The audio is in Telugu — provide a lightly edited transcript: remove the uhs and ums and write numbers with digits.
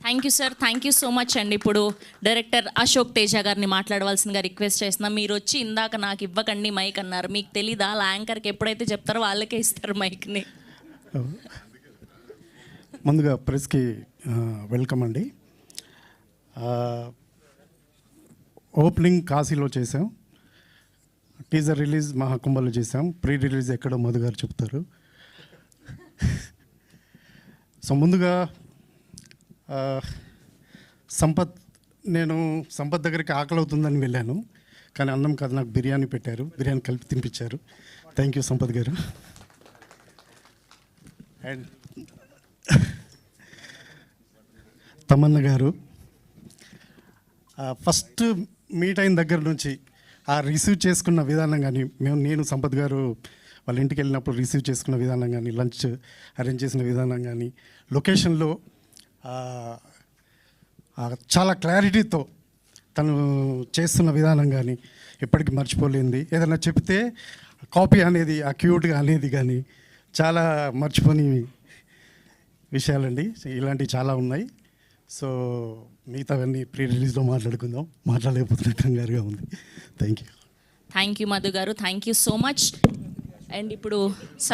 Thank you sir, thank you so much అండి. ఇప్పుడు డైరెక్టర్ అశోక్ తేజ గారిని మాట్లాడవలసిందిగా రిక్వెస్ట్ చేస్తున్నాం. మీరు వచ్చి ఇందాక నాకు ఇవ్వకండి మైక్ అన్నారు. మీకు తెలీదా యాంకర్కి ఎప్పుడైతే చెప్తారో వాళ్ళకే ఇస్తారు మైక్ని. ముందుగా ప్రెస్కి వెల్కమ్ అండి. ఓపెనింగ్ కాశీలో చేసాం, టీజర్ రిలీజ్ మహాకుంభలో చేసాం, ప్రీ రిలీజ్ ఎక్కడో మధు గారు చెప్తారు. సో ముందుగా సంపత్ దగ్గరికి ఆకలి అవుతుందని వెళ్ళాను, కానీ అన్నం కాదు నాకు బిర్యానీ పెట్టారు, బిర్యానీ కలిపి తినిపించారు. థ్యాంక్ యూ సంపత్ గారు. అండ్ తమన్న గారు ఫస్ట్ మీట్ అయిన దగ్గర నుంచి రిసీవ్ చేసుకున్న విధానం కానీ, నేను సంపత్ గారు వాళ్ళ ఇంటికి వెళ్ళినప్పుడు రిసీవ్ చేసుకున్న విధానం కానీ, లంచ్ అరేంజ్ చేసిన విధానం కానీ, లొకేషన్లో చాలా క్లారిటీతో తను చేస్తున్న విధానం కానీ ఎప్పటికీ మర్చిపోలేంది. ఏదైనా చెప్తే కాపీ అనేది క్యూట్గా అనేది కానీ చాలా మర్చిపోని విషయాలండి. ఇలాంటివి చాలా ఉన్నాయి. సో మిగతావన్నీ ప్రీ రిలీజ్లో మాట్లాడుకుందాం, మాట్లాడలేకపోతున్న కంగారుగా ఉంది. థ్యాంక్ యూ మధు గారు, thank you so much. And ఇప్పుడు